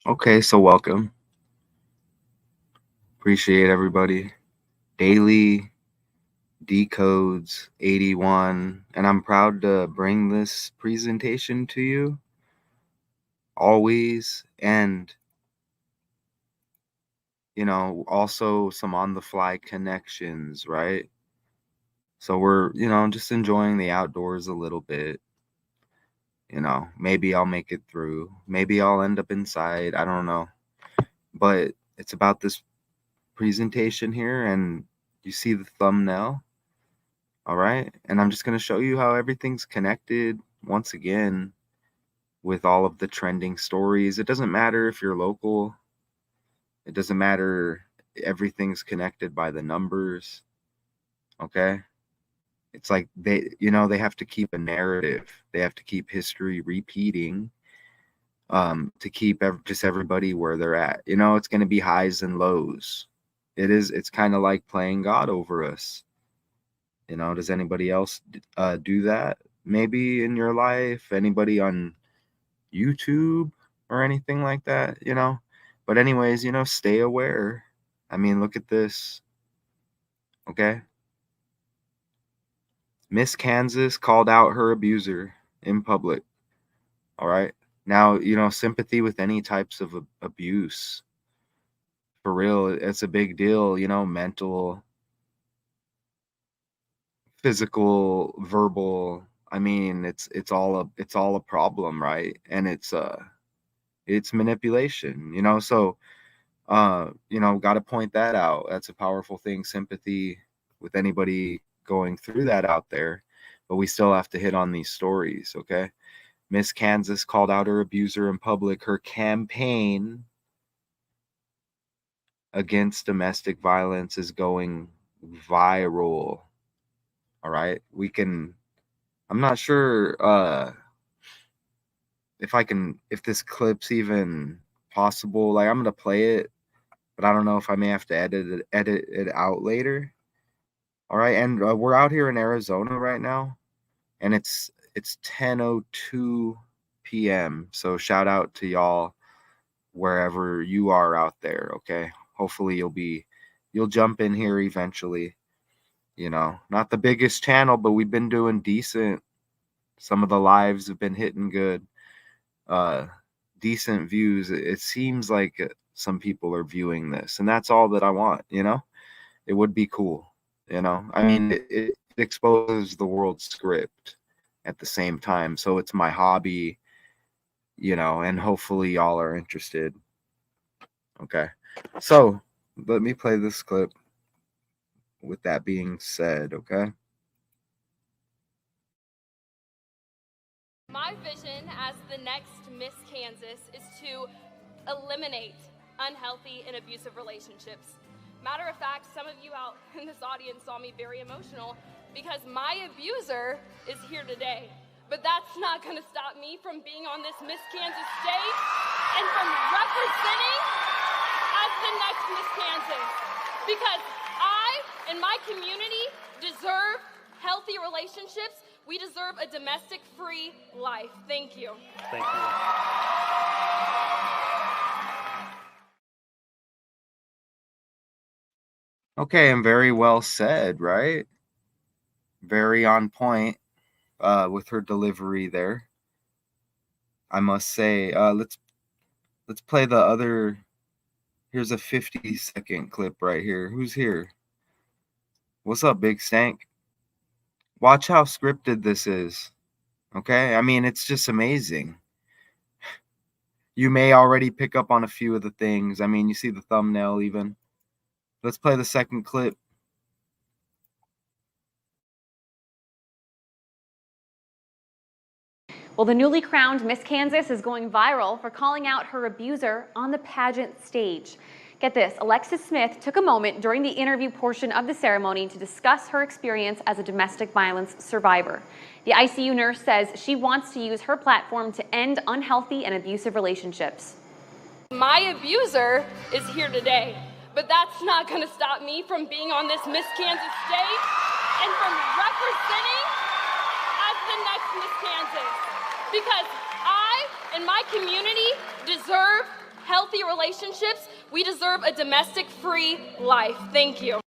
Okay, so welcome. Appreciate everybody. Daily Decodes 81, and I'm proud to bring this presentation to you always, and also some on the fly connections, right? So we're, just enjoying the outdoors a little bit. Maybe I'll make it through. Maybe I'll end up inside. I don't know. But it's about this presentation here, and you see the thumbnail. All right. And I'm just going to show you how everything's connected once again with all of the trending stories. It doesn't matter if you're local, it doesn't matter. Everything's connected by the numbers. Okay. It's like they have to keep a narrative, they have to keep history repeating, to keep just everybody where they're at. It's going to be highs and lows. It's kind of like playing God over us. Does anybody else do that? Maybe in your life, anybody on YouTube or anything like that. But anyways, stay aware. I mean, look at this. Okay. Miss Kansas called out her abuser in public. All right. Now, sympathy with any types of abuse. For real, it's a big deal, mental, physical, verbal. I mean, it's all a problem, right? And it's manipulation, so got to point that out. That's a powerful thing, sympathy with anybody going through that out there. But we still have to hit on these stories, okay? Miss Kansas called out her abuser in public. Her campaign against domestic violence is going viral. All right. I'm not sure if this clip's even possible. Like, I'm gonna play it, but I don't know if I may have to edit it out later. All right, and we're out here in Arizona right now, and it's 10:02 p.m. So shout out to y'all wherever you are out there. Okay, hopefully you'll jump in here eventually. Not the biggest channel, but we've been doing decent. Some of the lives have been hitting good. Uh, Decent views. It seems like some people are viewing this, and that's all that I want. It would be cool. I mean, it exposes the world's script at the same time. So it's my hobby, and hopefully y'all are interested. Okay. So let me play this clip with that being said, okay? My vision as the next Miss Kansas is to eliminate unhealthy and abusive relationships. Matter of fact, some of you out in this audience saw me very emotional because my abuser is here today. But that's not going to stop me from being on this Miss Kansas stage and from representing as the next Miss Kansas. Because I and my community deserve healthy relationships. We deserve a domestic-free life. Thank you. Thank you. Okay, and very well said, right? Very on point with her delivery there. I must say, let's play the other. Here's a 50-second clip right here. Who's here? What's up, Big Stank? Watch how scripted this is. Okay? I mean, it's just amazing. You may already pick up on a few of the things. I mean, you see the thumbnail even. Let's play the second clip. Well, the newly crowned Miss Kansas is going viral for calling out her abuser on the pageant stage. Get this, Alexis Smith took a moment during the interview portion of the ceremony to discuss her experience as a domestic violence survivor. The ICU nurse says she wants to use her platform to end unhealthy and abusive relationships. My abuser is here today, but that's not going to stop me from being on this Miss Kansas stage and from representing as the next Miss Kansas. Because I and my community deserve healthy relationships, we deserve a domestic-free life. Thank you.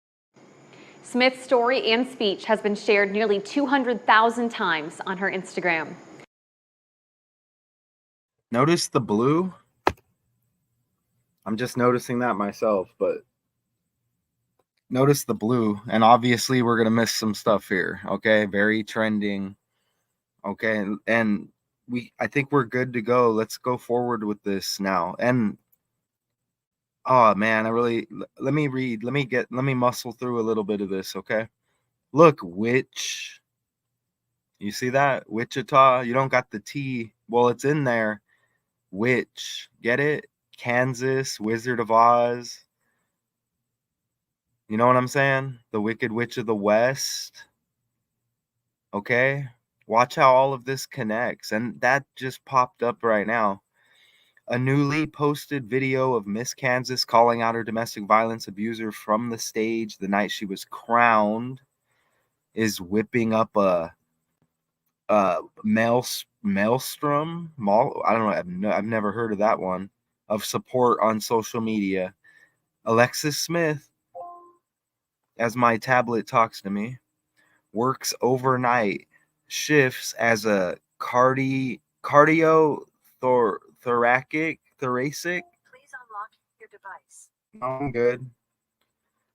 Smith's story and speech has been shared nearly 200,000 times on her Instagram. Notice the blue? I'm just noticing that myself, but notice the blue. And obviously we're going to miss some stuff here. Okay. Very trending. Okay. And I think we're good to go. Let's go forward with this now. And oh man, let me muscle through a little bit of this. Okay. Look, you see that? Wichita, you don't got the T. Well, it's in there. Get it? Kansas, Wizard of Oz. You know what I'm saying? The Wicked Witch of the West. Okay? Watch how all of this connects. And that just popped up right now. A newly posted video of Miss Kansas calling out her domestic violence abuser from the stage the night she was crowned is whipping up a maelstrom. I don't know. I've never heard of that one. Of support on social media. Alexis Smith, as my tablet talks to me, works overnight shifts as a thoracic. Please unlock your device. No, I'm good.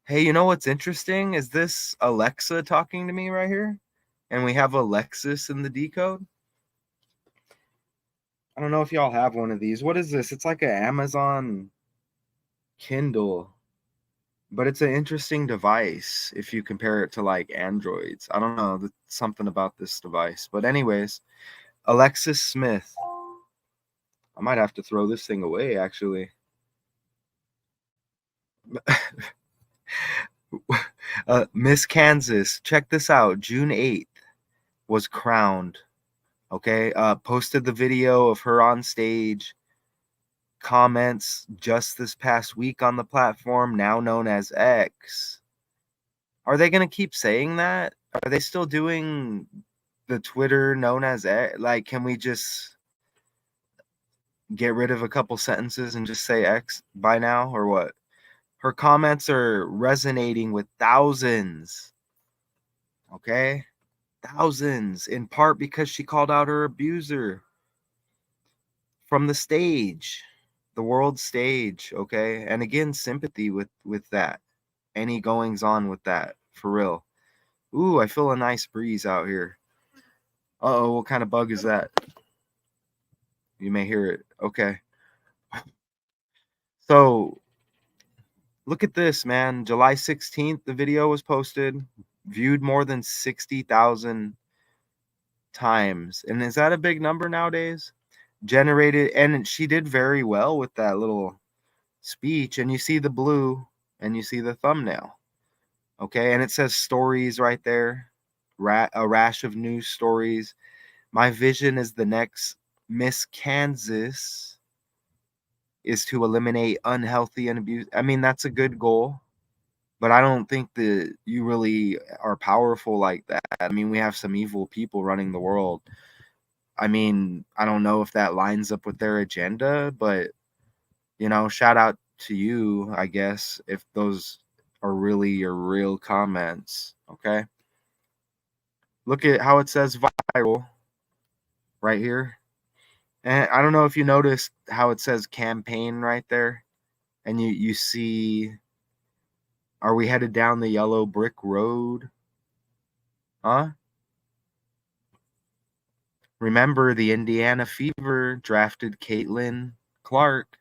Hey, you know what's interesting? Is this Alexa talking to me right here? And we have Alexis in the decode. I don't know if y'all have one of these. What is this? It's like an Amazon Kindle, but it's an interesting device if you compare it to like Androids. I don't know. There's something about this device. But anyways, Alexis Smith. I might have to throw this thing away, actually. Miss Kansas, check this out. June 8th was crowned. Okay, posted the video of her on stage. Comments just this past week on the platform, now known as X. Are they going to keep saying that? Are they still doing the Twitter known as X? Like, can we just get rid of a couple sentences and just say X by now, or what? Her comments are resonating with thousands. Okay? Thousands, in part because she called out her abuser from the stage, the world stage. Okay, and again, sympathy with that, any goings on with that, for real. Ooh, I feel a nice breeze out here. Uh-oh, what kind of bug is that? You may hear it. Okay, so look at this, man. July 16th, the video was posted, viewed more than 60,000 times. And is that a big number nowadays? Generated, and she did very well with that little speech. And you see the blue and you see the thumbnail. Okay, and it says stories right there. A rash of news stories. My vision is the next Miss Kansas is to eliminate unhealthy and abuse. I mean, that's a good goal. But I don't think that you really are powerful like that. I mean, we have some evil people running the world. I mean, I don't know if that lines up with their agenda, but, you know, shout out to you, I guess, if those are really your real comments. Okay. Look at how it says viral right here. And I don't know if you noticed how it says campaign right there. And you see, are we headed down the yellow brick road? Huh? Remember, the Indiana Fever drafted Caitlin Clark.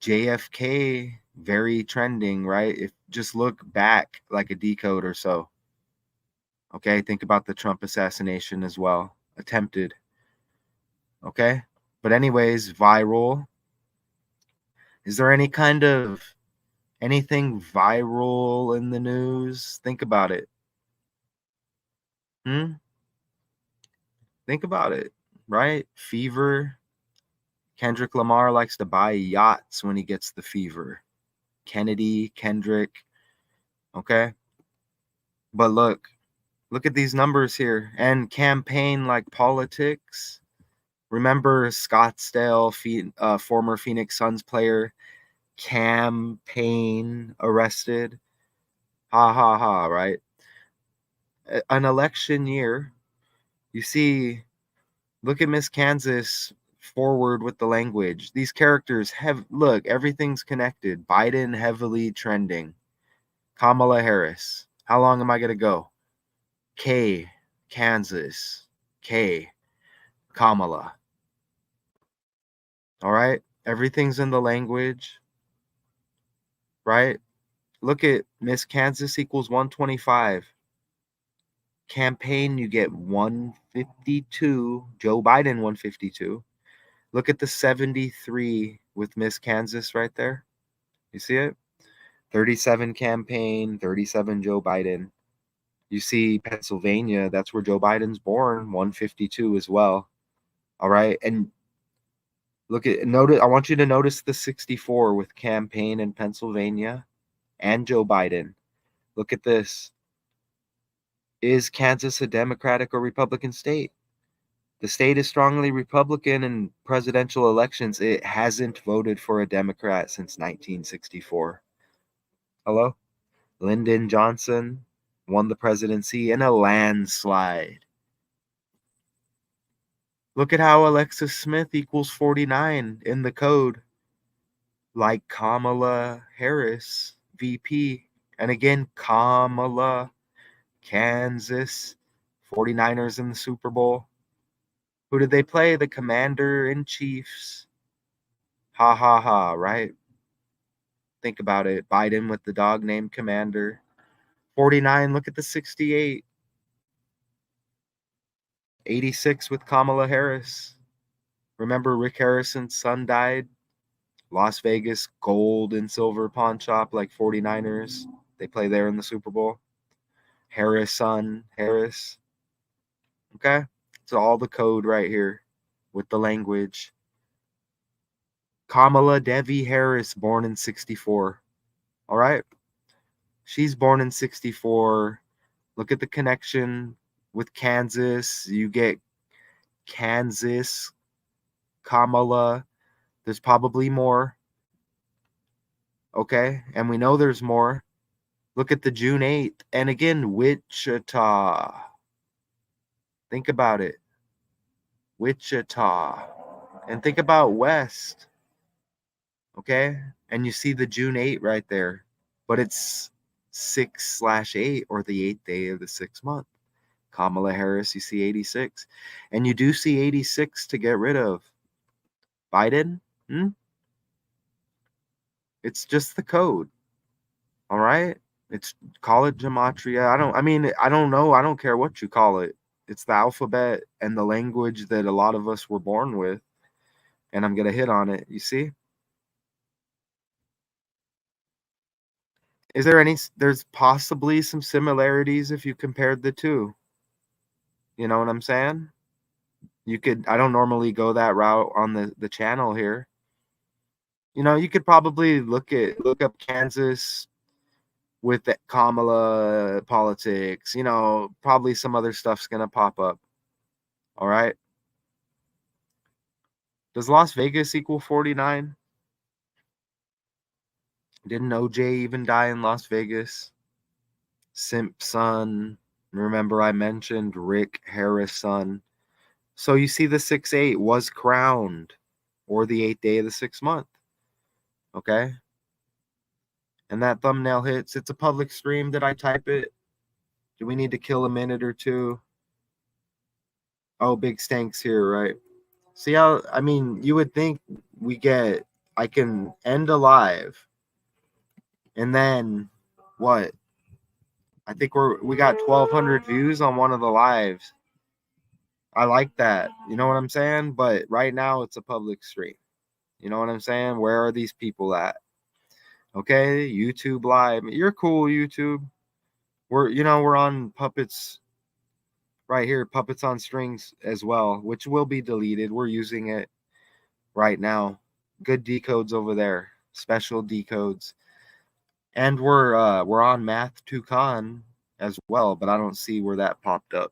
JFK, very trending, right? If just look back like a decode or so. Okay, think about the Trump assassination as well. Attempted. Okay? But anyways, viral. Is there any kind of anything viral in the news? Think about it. Think about it, right? Fever. Kendrick Lamar likes to buy yachts when he gets the fever. Kendrick. Okay? But look at these numbers here. And campaign like politics. Remember Scottsdale, former Phoenix Suns player Cam Payne arrested? Ha ha ha, right? An election year. You see, look at Miss Kansas forward with the language. These characters have, look, everything's connected. Biden heavily trending. Kamala Harris. How long am I going to go? K, Kansas. K, Kamala. All right? Everything's in the language, right? Look at Miss Kansas equals 125. Campaign, you get 152. Joe Biden, 152. Look at the 73 with Miss Kansas right there. You see it? 37 campaign, 37 Joe Biden. You see Pennsylvania, that's where Joe Biden's born, 152 as well. All right. And notice, I want you to notice the 64 with campaign in Pennsylvania and Joe Biden. Look at this. Is Kansas a Democratic or Republican state? The state is strongly Republican in presidential elections. It hasn't voted for a Democrat since 1964. Hello? Lyndon Johnson won the presidency in a landslide. Look at how Alexis Smith equals 49 in the code, like Kamala Harris, VP. And again, Kamala, Kansas, 49ers in the Super Bowl. Who did they play? The Commander-in-Chiefs. Ha ha ha, right? Think about it. Biden with the dog named Commander. 49, look at the 68. 86 with Kamala Harris. Remember Rick Harrison's son died? Las Vegas gold and silver pawn shop like 49ers. They play there in the Super Bowl. Harris son, Harris. Okay? It's all the code right here with the language. Kamala Devi Harris, born in 64. All right? She's born in 64. Look at the connection with Kansas. You get Kansas, Kamala. There's probably more. Okay? And we know there's more. Look at the June 8th. And again, Wichita. Think about it. Wichita. And think about West. Okay? And you see the June 8 right there. But it's 6/8 or the 8th day of the 6th month. Kamala Harris, you see 86. And you do see 86 to get rid of. Biden? It's just the code. All right? Call it gematria. I don't know. I don't care what you call it. It's the alphabet and the language that a lot of us were born with. And I'm going to hit on it. You see? There's possibly some similarities if you compared the two. You know what I'm saying? I don't normally go that route on the channel here. You could probably look up Kansas with the Kamala politics. Probably some other stuff's going to pop up. All right. Does Las Vegas equal 49? Didn't OJ even die in Las Vegas? Simpson. Remember I mentioned Rick Harrison. So you see the 6/8 was crowned, or the 8th day of the 6th month. Okay? And that thumbnail hits. It's a public stream. Did I type it? Do we need to kill a minute or two? Oh, Big Stank's here, right? See how, you would think I can end a live. And then what? I think we got 1,200 views on one of the lives. I like that. You know what I'm saying? But right now it's a public stream. You know what I'm saying? Where are these people at? Okay, YouTube Live. You're cool, YouTube. We're on Puppets right here, Puppets on Strings as well, which will be deleted. We're using it right now. Good decodes over there. Special decodes. And we're on Math2Con as well, but I don't see where that popped up.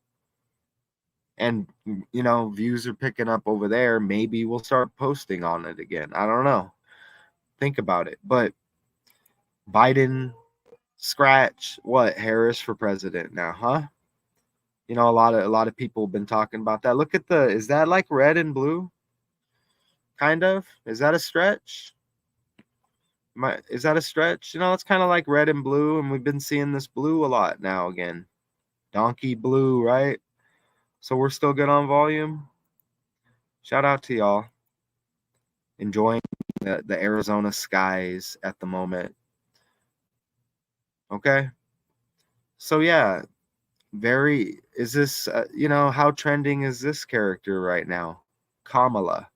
and views are picking up over there, maybe we'll start posting on it again. I don't know. Think about it. But Biden scratch what? Harris for president now, huh? A lot of people have been talking about that. Look at is that like red and blue? Kind of. Is that a stretch? Is that a stretch? It's kind of like red and blue, and we've been seeing this blue a lot now again. Donkey blue, right? So we're still good on volume. Shout out to y'all. Enjoying the Arizona skies at the moment. Okay. So yeah, is this, how trending is this character right now? Kamala.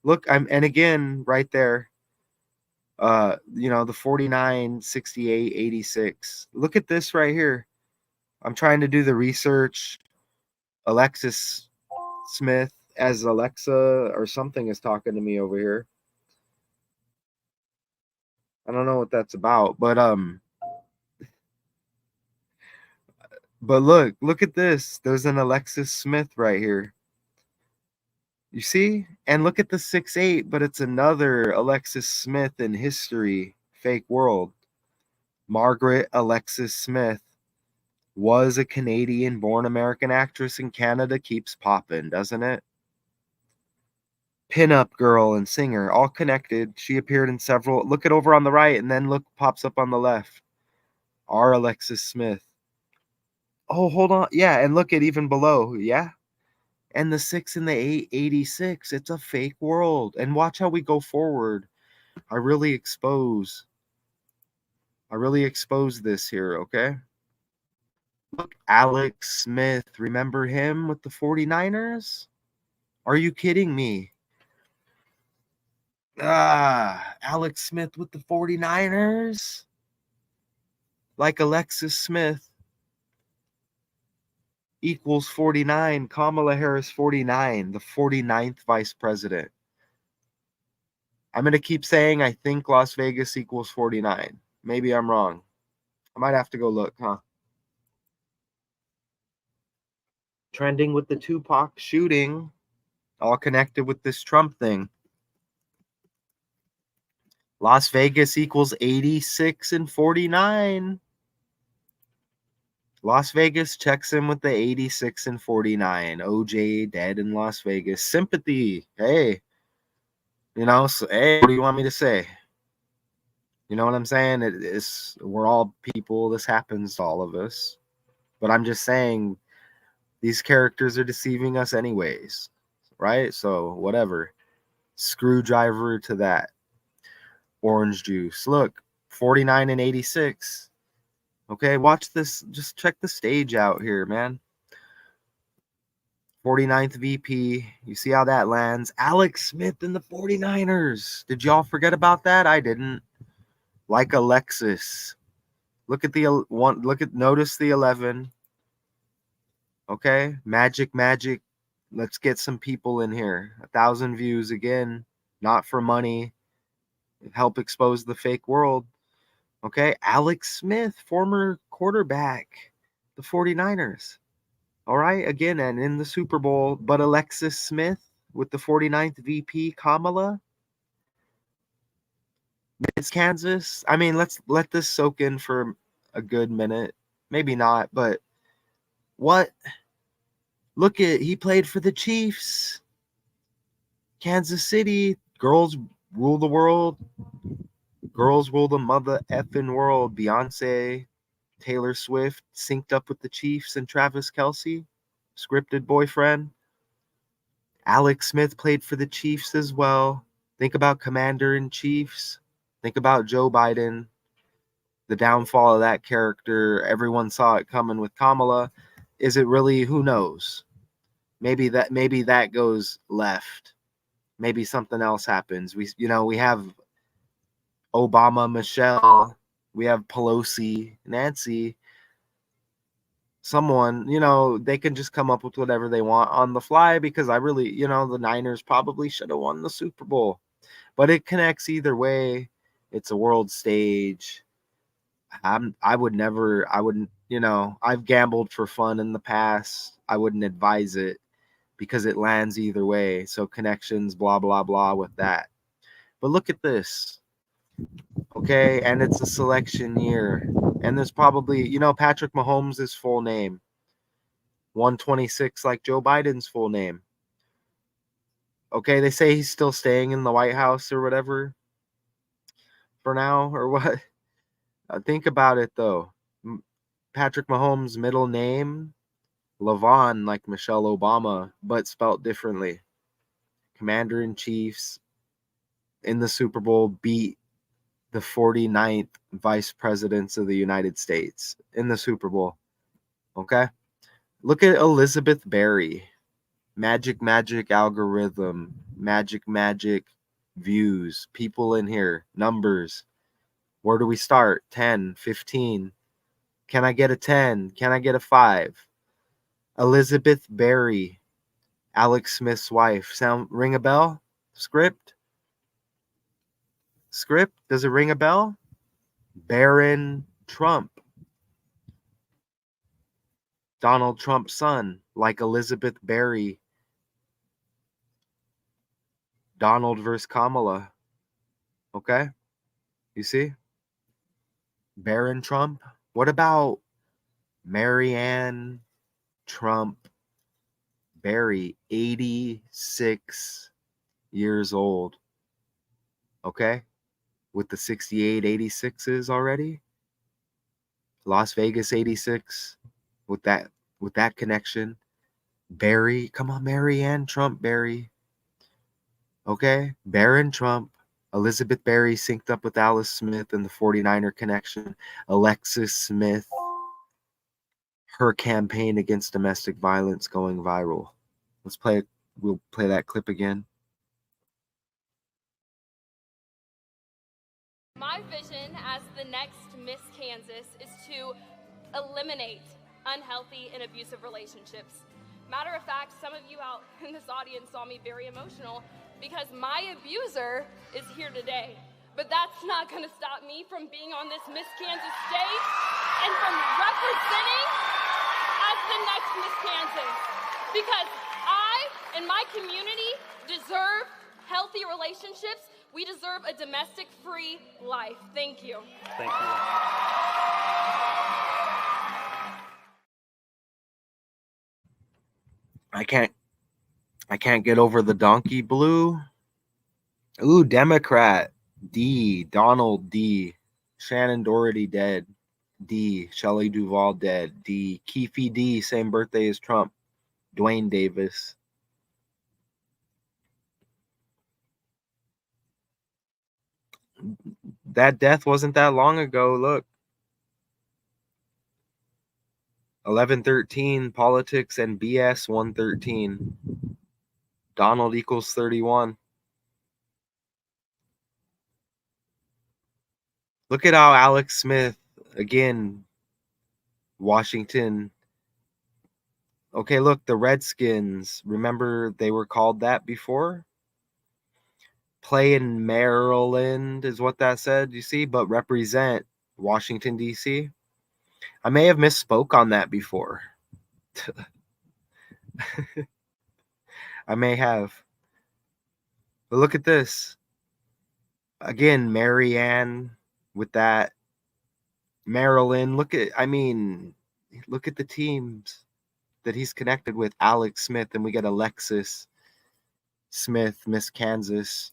Look, and again, right there, the 49, 68, 86. Look at this right here. I'm trying to do the research. Alexis Smith as Alexa or something is talking to me over here. I don't know what that's about, but look at this. There's an Alexis Smith right here. You see? And look at the 6'8", but it's another Alexis Smith in history, fake world. Margaret Alexis Smith was a Canadian-born American actress in Canada. Keeps popping, doesn't it? Pinup girl and singer, all connected. She appeared in several. Look it over on the right, and then look, pops up on the left. Our Alexis Smith. Oh, hold on. Yeah, and look at even below. Yeah. And the 6 and the 8, 86. It's a fake world. And watch how we go forward. I really expose this here, okay? Look, Alex Smith. Remember him with the 49ers? Are you kidding me? Alex Smith with the 49ers? Like Alexis Smith equals 49. Kamala Harris 49, the 49th vice president. I'm going to keep saying I think Las Vegas equals 49. Maybe I'm wrong. I might have to go look, huh? Trending with the Tupac shooting, all connected with this Trump thing. Las Vegas equals 86 and 49. Las Vegas checks in with the 86 and 49. OJ dead in Las Vegas. Sympathy. Hey. So, hey, what do you want me to say? You know what I'm saying? We're all people. This happens to all of us. But I'm just saying these characters are deceiving us anyways. Right? So, whatever. Screwdriver to that. Orange juice. Look, 49 and 86. Okay, watch this. Just check the stage out here, man. 49th VP. You see how that lands? Alex Smith and the 49ers. Did y'all forget about that? I didn't. Like Alexis. Look at the one. Notice the 11. Okay, magic. Let's get some people in here. 1,000 views again. Not for money. Help expose the fake world. Okay, Alex Smith, former quarterback, the 49ers. All right, again, and in the Super Bowl, but Alexis Smith with the 49th VP, Kamala. Miss Kansas. I mean, let's let this soak in for a good minute. Maybe not, but what? Look he played for the Chiefs. Kansas City. Girls rule the world. Girls rule the mother effing world. Beyonce, Taylor Swift synced up with the Chiefs and Travis Kelce, scripted boyfriend. Alex Smith played for the Chiefs as well. Think about Commander-in-Chiefs. Think about Joe Biden. The downfall of that character. Everyone saw it coming with Kamala. Is it really? Who knows? Maybe that goes left. Maybe something else happens. We have Obama, Michelle. We have Pelosi, Nancy. Someone, they can just come up with whatever they want on the fly because I really, the Niners probably should have won the Super Bowl. But it connects either way. It's a world stage. I wouldn't, I've gambled for fun in the past. I wouldn't advise it. because it lands either way. So connections, blah, blah, blah with that. But look at this. Okay, and it's a selection year. And there's probably, you know, Patrick Mahomes' full name. 126 like Joe Biden's full name. Okay, they say he's still staying in the White House or whatever for now, or what? Think about it, though. Patrick Mahomes' middle name, Lavon, like Michelle Obama, but spelt differently. Commander-in-Chiefs in the Super Bowl beat the 49th vice presidents of the United States in the Super Bowl. Okay? Look at Elizabeth Berry. Magic algorithm. Magic views. People in here. Numbers. Where do we start? 10, 15. Can I get a 10? Can I get a 5? Elizabeth Berry. Alex Smith's wife. Ring a bell? Script? Does it ring a bell? Barron Trump. Donald Trump's son, like Elizabeth Berry. Donald versus Kamala. Okay? You see? Barron Trump. What about Marianne Trump Berry, 86 years old? Okay? With the 68 86s already. Las Vegas 86 with that connection. Barry, come on, Marianne Trump Berry. Okay? Barron Trump. Elizabeth Berry synced up with Alice Smith and the 49er connection. Alexis Smith. Her campaign against domestic violence going viral. We'll play that clip again. My vision as the next Miss Kansas is to eliminate unhealthy and abusive relationships. Matter of fact, some of you out in this audience saw me very emotional because my abuser is here today. But that's not going to stop me from being on this Miss Kansas stage and from representing as the next Miss Kansas. Because I and my community deserve healthy relationships. We deserve a domestic-free life. Thank you. Thank you. I can't get over the donkey blue. Ooh, Democrat. D. Donald D. Shannon Doherty dead. D. Shelley Duvall dead. D. Keefe D. Same birthday as Trump. Dwayne Davis. That death wasn't that long ago. Look. 1113 politics and BS 113. Donald equals 31. Look at how Alex Smith, again, Washington. Okay, look, the Redskins. Remember they were called that before? Play in Maryland is what that said, you see, but represent Washington, D.C. I may have misspoke on that before. I may have. But look at this. Again, Marianne with that. Maryland. Look at the teams that he's connected with. Alex Smith, and we get Alexis Smith, Miss Kansas.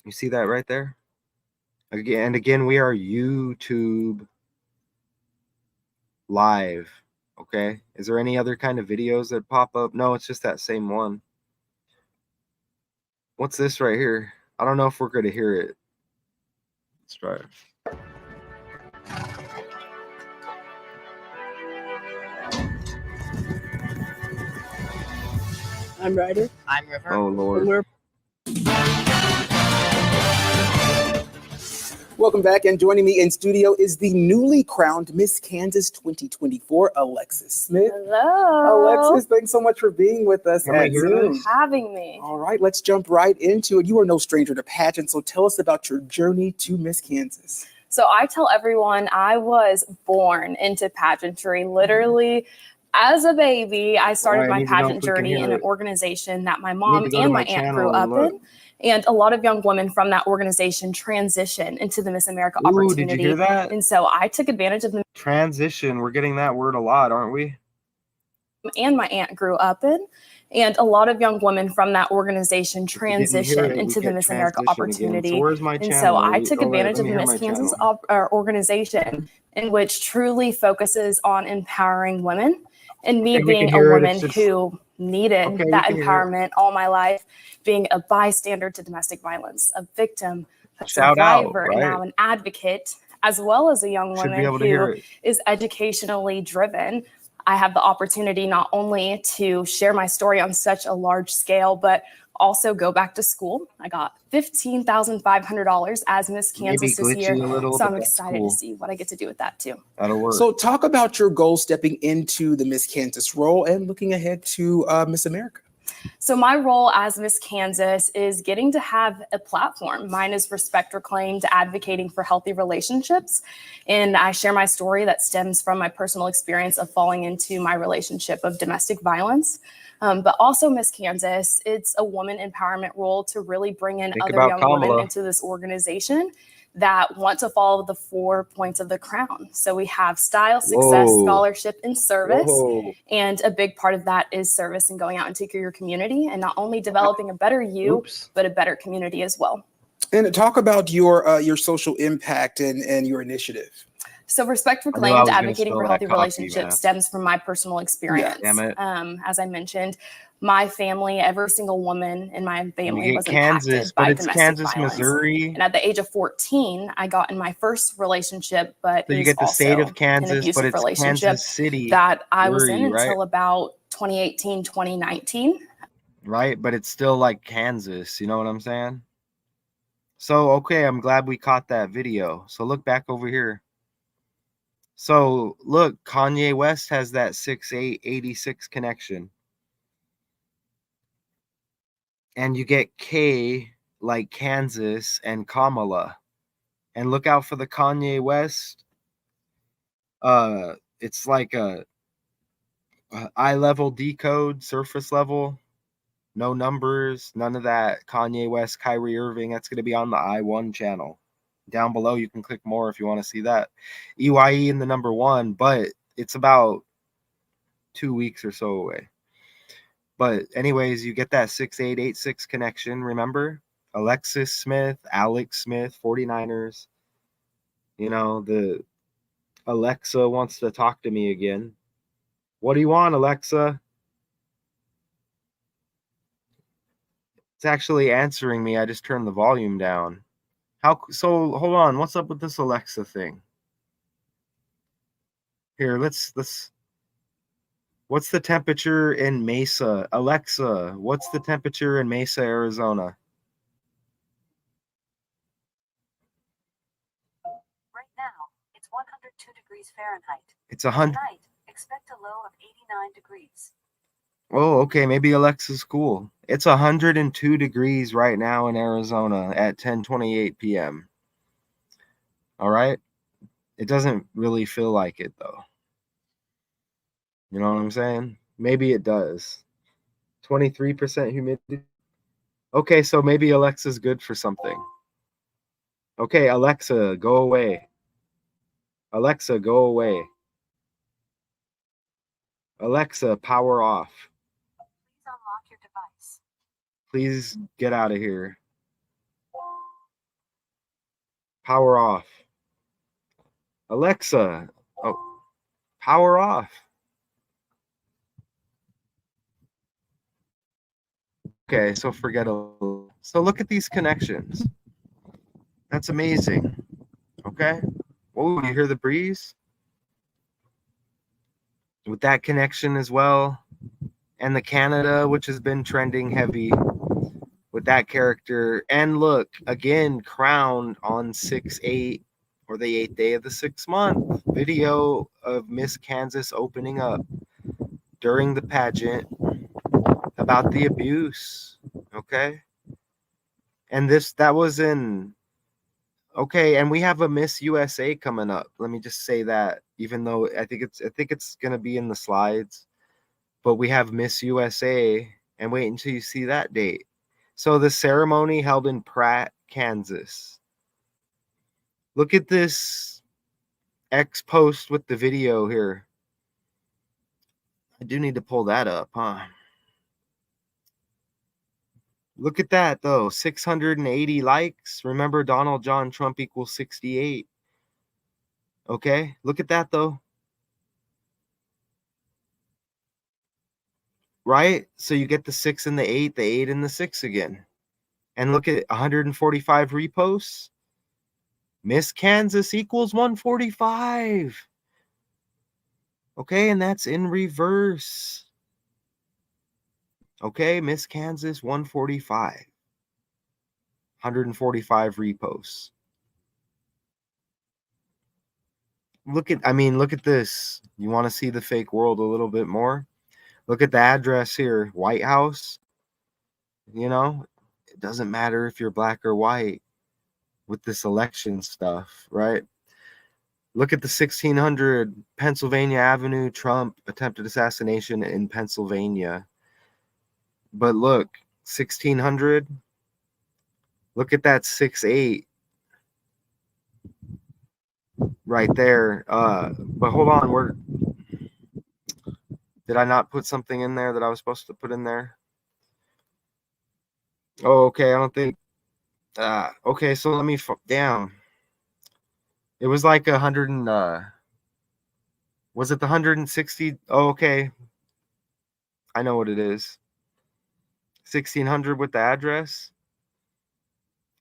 You see that right there? Again, we are YouTube live. Okay. Is there any other kind of videos that pop up? No, it's just that same one. What's this right here? I don't know if we're going to hear it. Let's try it. I'm Ryder. I'm River. Oh, Lord. And welcome back, and joining me in studio is the newly crowned Miss Kansas 2024, Alexis Smith. Hello. Alexis, thanks so much for being with us at Zoom. Having me. All right, let's jump right into it. You are no stranger to pageants, so tell us about your journey to Miss Kansas. So I tell everyone I was born into pageantry. Literally, as a baby, I started Alright, I my need to know pageant if we can journey hear in an it. organization that my Need mom to go to and my my aunt channel grew and up look. in. And a lot of young women from that organization transition into the Miss America Ooh, opportunity. did you hear that? And so I took advantage of the Transition. We're getting that word a lot, aren't we? and my aunt grew up in. And a lot of young women from that organization If you didn't hear transition it, we into the get Miss America transition again. opportunity. So where's my And channel? so I took Oh, wait, advantage let of me the hear Miss my Kansas channel. organization, in which truly focuses on empowering women. And me Okay, we can being a hear it. woman It's just who needed okay. We that can hear it. empowerment all my life, being a bystander to domestic violence, a victim, a Shout out, survivor, and right? now an advocate, as well as a young Should be woman able to hear who it. is educationally driven. I have the opportunity not only to share my story on such a large scale, but also go back to school. I got $15,500 as Miss Maybe Kansas this year. glitchy a little, So but I'm that's excited cool. to see what I get to do with that too. That'll work. So talk about your goal stepping into the Miss Kansas role and looking ahead to Miss America. So my role as Miss Kansas is getting to have a platform. Mine is Respect Reclaimed, advocating for healthy relationships. And I share my story that stems from my personal experience of falling into my relationship of domestic violence. But also Miss Kansas, it's a woman empowerment role to really bring in Think other about young women Kamala. into this organization that want to follow the 4 points of the crown. So we have style, success, Whoa. scholarship, and service. Whoa. And a big part of that is service and going out into your community and not only developing a better you, Oops. but a better community as well. And talk about your social impact and your initiative. So Respect I Reclaimed, was gonna advocating spill for that healthy coffee, relationships, man. stems from my personal experience. Damn it. As I mentioned, my family, every single woman in my You family get was Kansas, impacted but by it's domestic Kansas, violence. Missouri. And at the age of 14, I got in my first relationship, but So it you was get the state also of Kansas, an but abusive it's relationship Kansas City, that I was in Missouri, until right? about 2018, 2019. Right, but it's still like Kansas. You know what I'm saying? So okay, I'm glad we caught that video. So look back over here. So look, Kanye West has that 6886 connection. And you get K like Kansas and Kamala. And look out for the Kanye West. It's like a eye level decode, surface level, no numbers, none of that. Kanye West, Kyrie Irving, that's going to be on the I1 channel. Down below, you can click more if you want to see that. EYE in the number 1, but it's about 2 weeks or so away. But anyways, you get that 6886 connection, remember? Alexis Smith, Alex Smith, 49ers. You know, the Alexa wants to talk to me again. What do you want, Alexa? It's actually answering me. I just turned the volume down. So hold on. What's up with this Alexa thing? Here, let's what's the temperature in Mesa? Alexa, what's the temperature in Mesa, Arizona? Right now, it's 102 degrees Fahrenheit. It's 100. Tonight, expect a low of 89 degrees. Oh, okay. Maybe Alexa's cool. It's 102 degrees right now in Arizona at 10:28 p.m. All right. It doesn't really feel like it though. You know what I'm saying? Maybe it does. 23% humidity. Okay, so maybe Alexa's good for something. Okay, Alexa, go away. Alexa, go away. Alexa, power off. Please unlock your device. Please get out of here. Power off. Alexa, oh, power off. Okay, so forget it. So look at these connections. That's amazing. Okay. Oh, you hear the breeze? With that connection as well. And the Canada, which has been trending heavy with that character. And look, again, crowned on 6/8 or the 8th day of the 6th month. Video of Miss Kansas opening up during the pageant about the abuse. Okay. And that was in Okay, and we have a Miss USA coming up. Let me just say that, even though I think it's gonna be in the slides, but we have Miss USA, and wait until you see that date. So the ceremony held in Pratt, Kansas. Look at this X post with the video here. I do need to pull that up, huh? Look at that, though. 680 likes. Remember, Donald John Trump equals 68. Okay, look at that, though. Right? So you get the 6 and the 8 and the 6 again. And look at 145 reposts. Miss Kansas equals 145. Okay, and that's in reverse. Okay, Miss Kansas 145. 145 reposts. Look at this. You want to see the fake world a little bit more? Look at the address here, White House. You know, it doesn't matter if you're black or white with this election stuff, right? Look at the 1600 Pennsylvania Avenue, Trump attempted assassination in Pennsylvania. But look, 1600. Look at that 68 right there. But hold on, did I not put something in there that I was supposed to put in there? Oh, okay. I don't think. Okay, so let me down. It was like 100 and was it the 160? Oh, okay. I know what it is. 1600 with the address.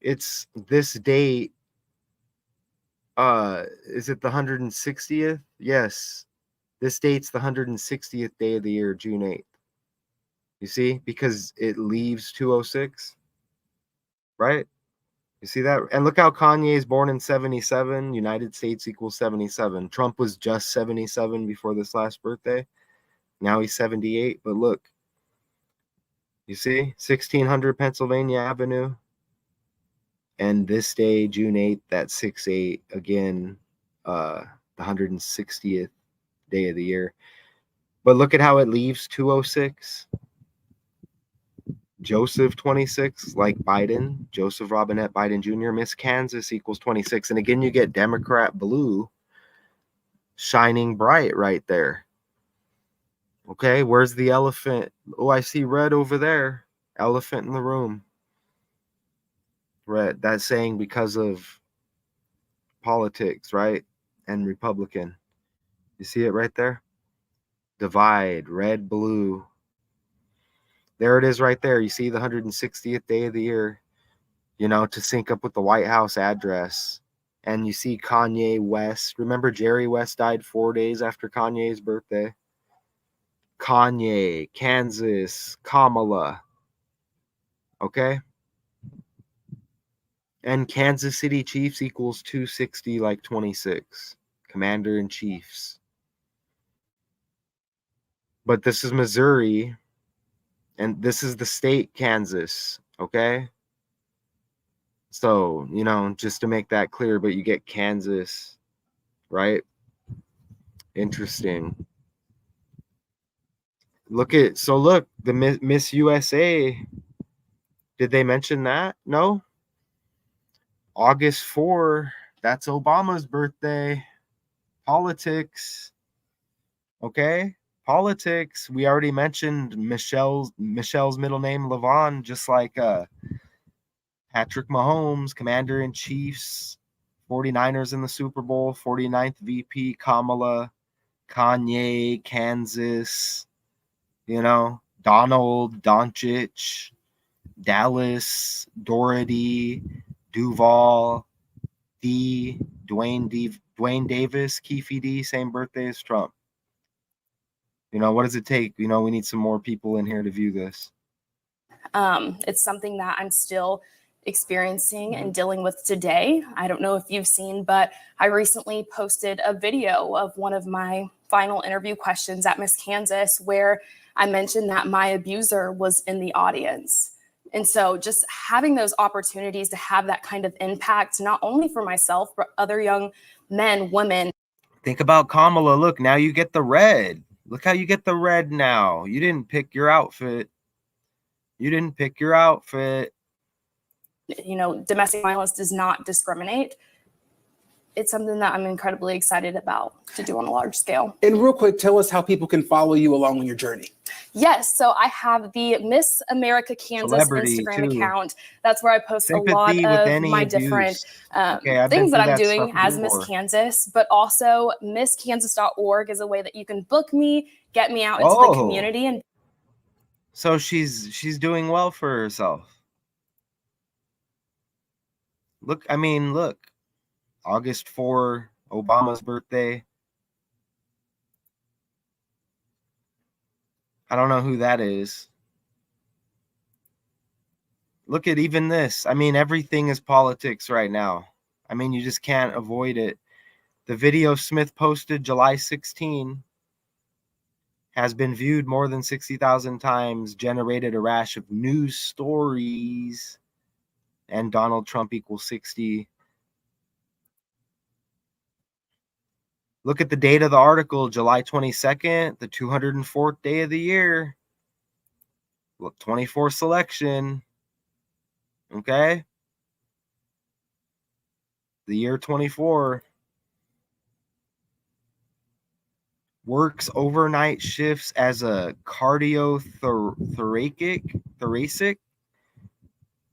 It's this date. Is it the 160th? Yes. This date's the 160th day of the year, June 8th. You see? Because it leaves 206. Right? You see that? And look how Kanye is born in 77. United States equals 77. Trump was just 77 before this last birthday. Now he's 78. But look. You see? 1600 Pennsylvania Avenue. And this day, June 8th, that 6/8, again, the 160th day of the year. But look at how it leaves 206. Joseph 26, like Biden, Joseph Robinette Biden Jr., Miss Kansas equals 26. And again, you get Democrat blue shining bright right there. Okay, where's the elephant? Oh, I see red over there. Elephant in the room. Red. That's saying because of politics, right? And Republican. You see it right there? Divide, red, blue. There it is right there. You see the 160th day of the year, you know, to sync up with the White House address. And you see Kanye West. Remember, Jerry West died 4 days after Kanye's birthday. Kanye, Kansas, Kamala. Okay? And Kansas City Chiefs equals 260, like 26. Commander in Chiefs. But this is Missouri. And this is the state, Kansas. Okay? So, you know, just to make that clear, but you get Kansas, right? Interesting. Look, the Miss USA, did they mention that? No? August 4, that's Obama's birthday. Politics. Okay? Politics. We already mentioned Michelle's middle name, Levon, just like Patrick Mahomes, Commander in Chiefs, 49ers in the Super Bowl, 49th VP, Kamala, Kanye, Kansas, you know, Donald, Doncic, Dallas, Doherty, Duval, Dwayne Davis, Keefe D, same birthday as Trump. You know, what does it take? You know, we need some more people in here to view this. It's something that I'm still experiencing and dealing with today. I don't know if you've seen, but I recently posted a video of one of my final interview questions at Miss Kansas where I mentioned that my abuser was in the audience. And so just having those opportunities to have that kind of impact, not only for myself, but other young men, women. Think about Kamala. Look, now you get the red. Look how you get the red now. You didn't pick your outfit. You didn't pick your outfit. You know, domestic violence does not discriminate. It's something that I'm incredibly excited about to do on a large scale. And real quick, tell us how people can follow you along on your journey. Yes, so I have the Miss America Kansas Celebrity, Instagram too. account. That's where I post a lot Sympathy with of any my abuse. different Okay, I've been things that through I'm that doing stuff as Miss before. Kansas, but also misskansas.org is a way that you can book me, get me out into the community. And so she's doing well for herself. Look, I mean, look. August 4, Obama's birthday. I don't know who that is. Look at even this. I mean, everything is politics right now. I mean, you just can't avoid it. The video Smith posted July 16 has been viewed more than 60,000 times, generated a rash of news stories, and Donald Trump equals 60. Look at the date of the article, July 22nd, the 204th day of the year. Look, 24 selection. Okay? The year 24. Works overnight shifts as a cardiothoracic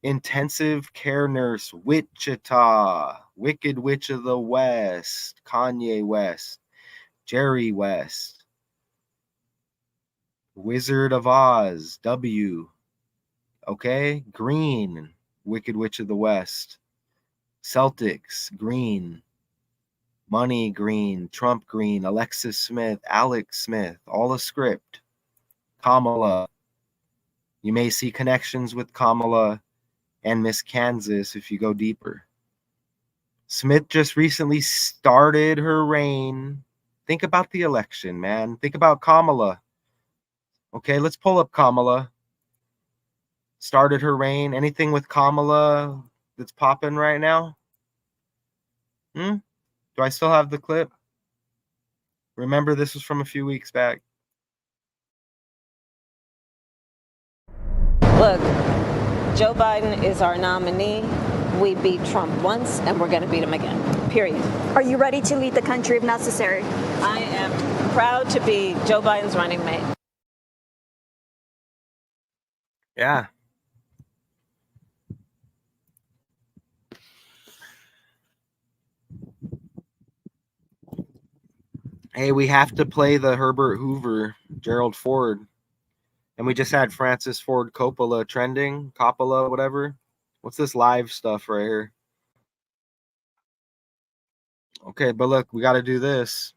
intensive care nurse, Wichita, Wicked Witch of the West, Kanye West, Jerry West, Wizard of Oz, W. Okay, Green, Wicked Witch of the West, Celtics, Green, Money, Green, Trump, Green, Alexis Smith, Alex Smith, all a script. Kamala. You may see connections with Kamala and Miss Kansas if you go deeper. Smith just recently started her reign. Think about the election, man. Think about Kamala. Okay, let's pull up Kamala. Started her reign. Anything with Kamala that's popping right now? Do I still have the clip? Remember, this was from a few weeks back. Look, Joe Biden is our nominee. We beat Trump once, and we're going to beat him again, period. Are you ready to lead the country if necessary? I am proud to be Joe Biden's running mate. Yeah. Hey, we have to play the Herbert Hoover, Gerald Ford. And we just had Francis Ford Coppola trending. Coppola, whatever. What's this live stuff right here? Okay, but look, we got to do this.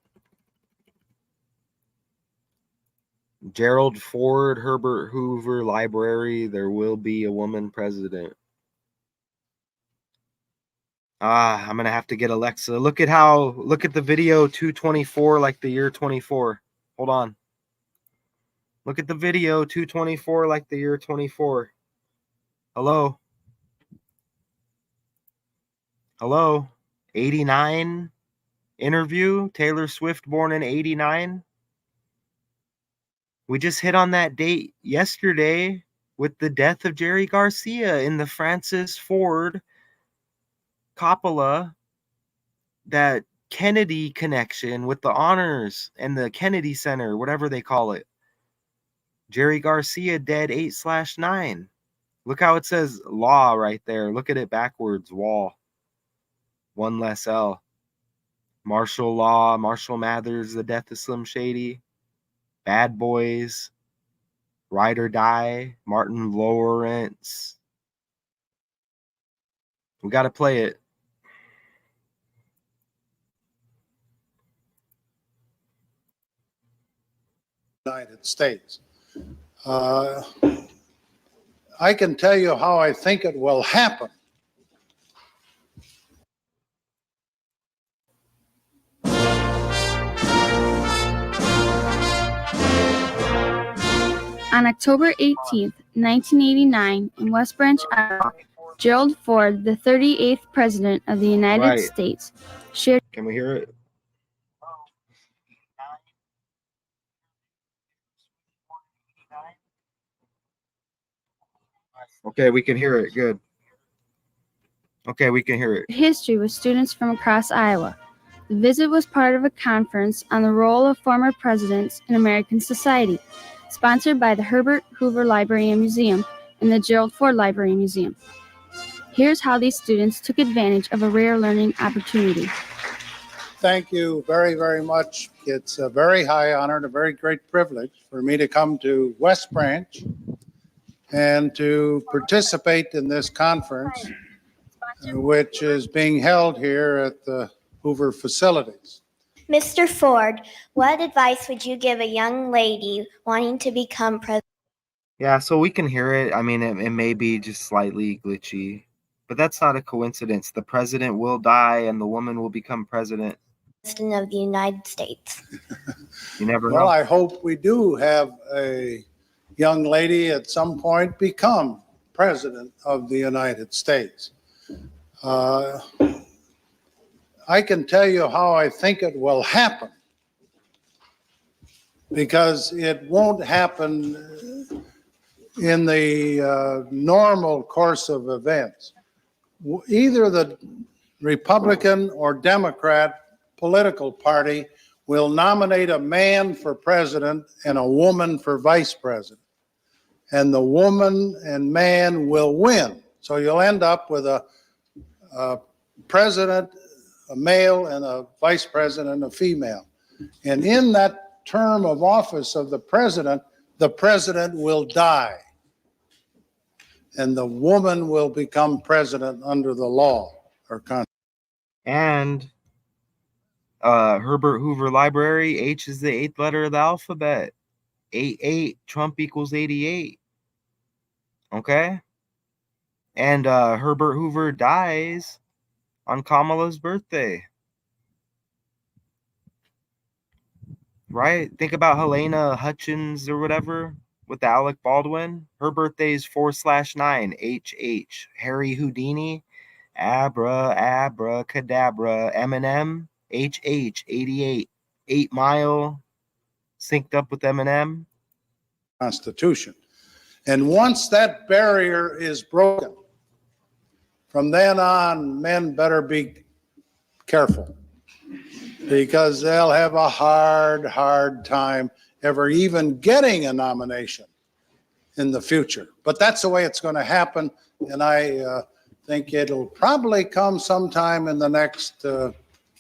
Gerald Ford, Herbert Hoover Library. There will be a woman president. I'm going to have to get Alexa. Look at the video 224, like the year 24. Hold on. Look at the video 224, like the year 24. Hello? Hello? 89 interview, Taylor Swift born in 89. We just hit on that date yesterday with the death of Jerry Garcia in the Francis Ford Coppola, that Kennedy connection with the honors and the Kennedy Center, whatever they call it. Jerry Garcia dead 8/9. Look how it says law right there. Look at it backwards. Wall. One less L. Martial Law, Marshall Mathers, The Death of Slim Shady, Bad Boys, Ride or Die, Martin Lawrence. We got to play it. United States. I can tell you how I think it will happen. On October 18, 1989, in West Branch, Iowa, Gerald Ford, the 38th President of the United Right. States, shared. Can we hear it? Okay, we can hear it. Good. Okay, we can hear it. History with students from across Iowa. The visit was part of a conference on the role of former presidents in American society, sponsored by the Herbert Hoover Library and Museum and the Gerald Ford Library and Museum. Here's how these students took advantage of a rare learning opportunity. Thank you very, very much. It's a very high honor and a very great privilege for me to come to West Branch and to participate in this conference, which is being held here at the Hoover facilities. Mr. Ford, what advice would you give a young lady wanting to become president? Yeah, so we can hear it. I mean, it may be just slightly glitchy, but that's not a coincidence. The president will die and the woman will become president. Of the United States. You never know. Well, I hope we do have a young lady at some point become president of the United States. I can tell you how I think it will happen, because it won't happen in the normal course of events. Either the Republican or Democrat political party will nominate a man for president and a woman for vice president. And the woman and man will win. So you'll end up with a president, a male, and a vice president, a female. And in that term of office of the president will die. And the woman will become president under the law or constitution. And Herbert Hoover Library, H is the 8th letter of the alphabet. 88, Trump equals 88. Okay? And Herbert Hoover dies on Kamala's birthday. Right? Think about Helena Hutchins or whatever with Alec Baldwin. Her birthday is 4/9, HH. Harry Houdini, Abracadabra, Eminem, HH, 88. 8 Mile, synced up with Eminem. Constitution. And once that barrier is broken, from then on, men better be careful, because they'll have a hard time ever even getting a nomination in the future. But that's the way it's going to happen, and I think it'll probably come sometime in the next 4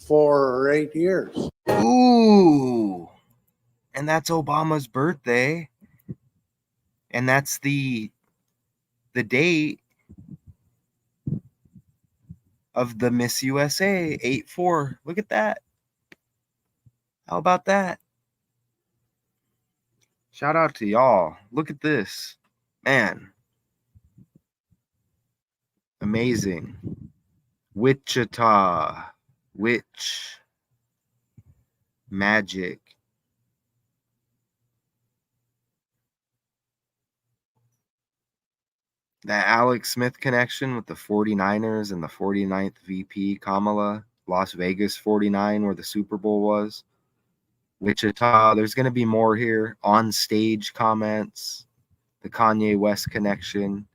or 8 years. Ooh, and that's Obama's birthday, and that's the date of the Miss USA 8-4. Look at that. How about that? Shout out to y'all. Look at this. Man. Amazing. Wichita. Witch. Magic. That Alex Smith connection with the 49ers and the 49th VP Kamala, Las Vegas 49, where the Super Bowl was. Wichita, there's going to be more here. On stage comments, the Kanye West connection.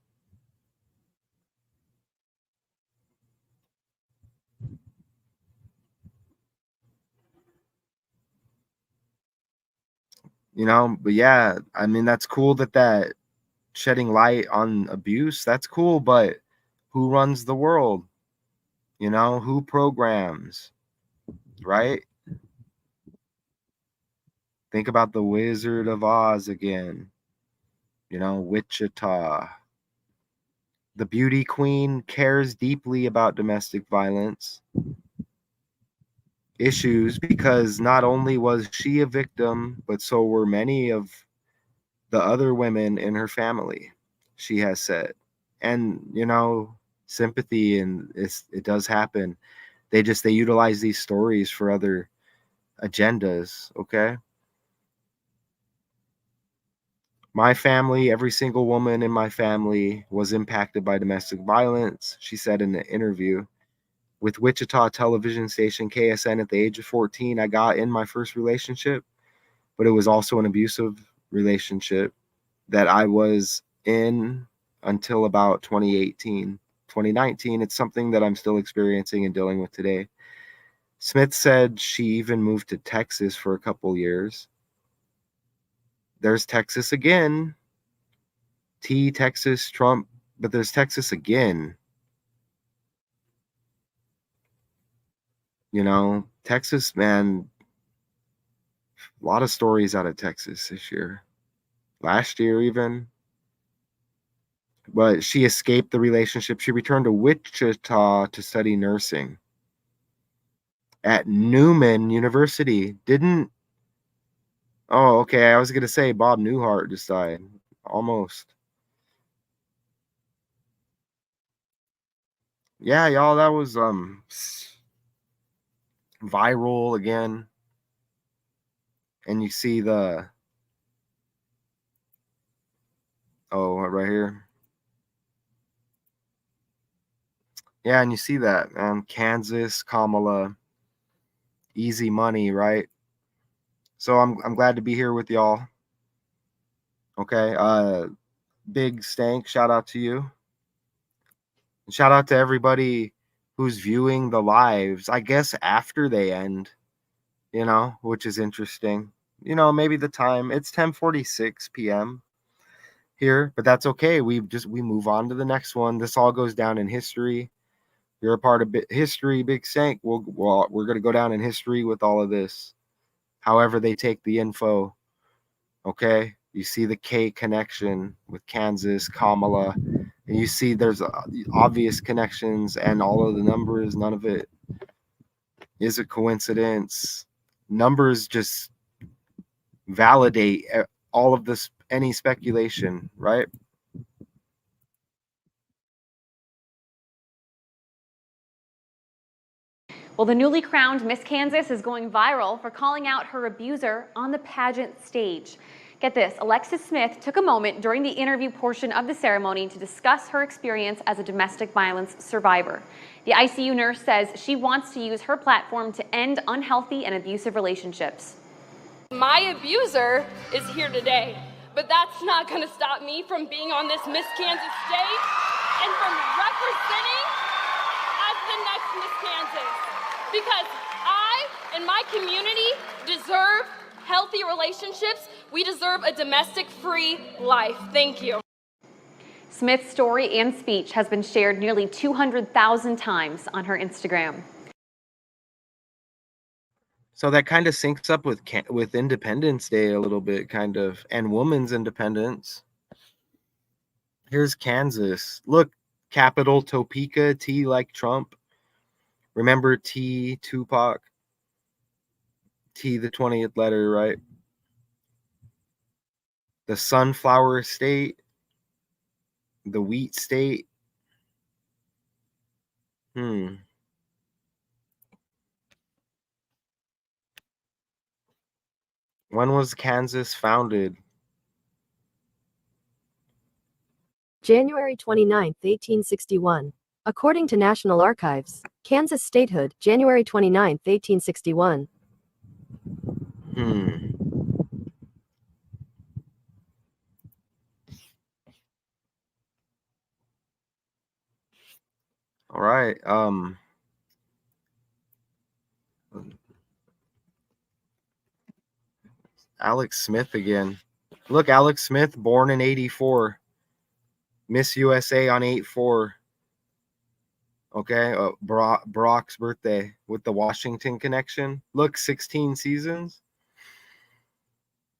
You know, but yeah, I mean, that's cool that shedding light on abuse, that's cool, but who runs the world? You know, who programs, right? Think about the Wizard of Oz again. You know, Wichita. The beauty queen cares deeply about domestic violence issues, because not only was she a victim, but so were many of the other women in her family, she has said. And, you know, sympathy, and it does happen. They utilize these stories for other agendas, okay? My family, every single woman in my family was impacted by domestic violence, she said in the interview. With Wichita television station KSN at the age of 14, I got in my first relationship, but it was also an abusive relationship that I was in until about 2018. 2019, it's something that I'm still experiencing and dealing with today. Smith said she even moved to Texas for a couple years. There's Texas again. Texas, Trump, but there's Texas again. You know, Texas, man, a lot of stories out of Texas this year. Last year, even. But she escaped the relationship. She returned to Wichita to study nursing at Newman University. Oh, okay. I was going to say Bob Newhart just died. Almost. Yeah, y'all, that was viral again. And you see right here. Yeah, and you see that, man. Kansas, Kamala, easy money, right? So I'm glad to be here with y'all. Okay. Big Stank, shout out to you. And shout out to everybody who's viewing the lives, I guess after they end, which is interesting. Maybe the time, it's 10:46 p.m. here, but that's okay. We move on to the next one. This all goes down in history. You're a part of history, Big Stank. We're going to go down in history with all of this. However they take the info, okay? You see the K connection with Kansas, Kamala, and you see there's obvious connections and all of the numbers. None of it is a coincidence. Numbers just validate all of this, any speculation, right? Well, the newly crowned Miss Kansas is going viral for calling out her abuser on the pageant stage. Get this, Alexis Smith took a moment during the interview portion of the ceremony to discuss her experience as a domestic violence survivor. The ICU nurse says she wants to use her platform to end unhealthy and abusive relationships. My abuser is here today, but that's not going to stop me from being on this Miss Kansas stage and from representing as the next Miss Kansas. Because I and my community deserve healthy relationships. We deserve a domestic-free life. Thank you. Smith's story and speech has been shared nearly 200,000 times on her Instagram. So that kind of syncs up with Independence Day a little bit, kind of, and women's independence. Here's Kansas. Look, capital Topeka, T like Trump. Remember T, Tupac? T, the 20th letter, right? The sunflower state. The wheat state. When was Kansas founded? January 29, 1861. According to National Archives, Kansas statehood, January 29, 1861. All right. Alex Smith again. Look, Alex Smith, born in 84. Miss USA on 8/4. Okay, Barack's birthday with the Washington connection. Look, 16 seasons.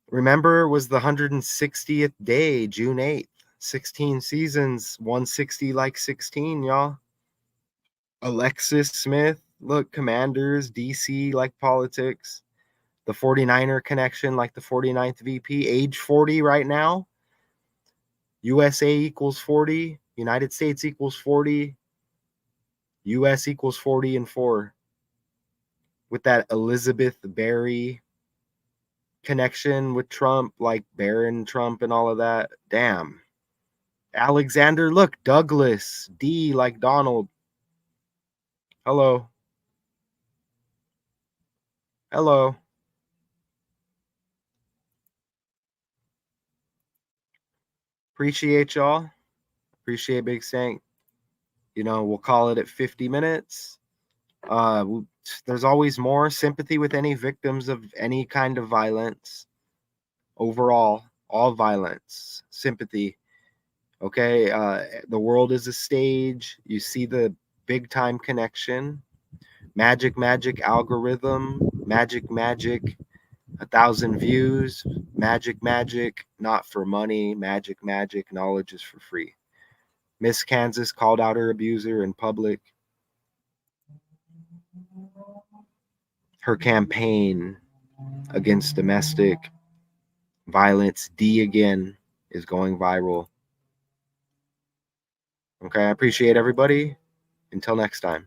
Remember, it was the 160th day, June 8th. 16 seasons, 160 like 16, y'all. Alexis Smith, look, Commanders, DC like politics. The 49er connection like the 49th VP. Age 40 right now. USA equals 40. United States equals 40. US equals 40 and 4. With that Elizabeth Barry connection with Trump, like Barron Trump and all of that. Damn. Alexander, look, Douglas, D like Donald. Hello. Hello. Appreciate y'all. Appreciate Big Stank. You know, we'll call it at 50 minutes. There's always more sympathy with any victims of any kind of violence. Overall, all violence, sympathy. Okay, the world is a stage. You see the big time connection. Magic algorithm. Magic, 1,000 views. Magic, not for money. Magic, knowledge is for free. Miss Kansas called out her abuser in public. Her campaign against domestic violence, D again, is going viral. Okay, I appreciate everybody. Until next time.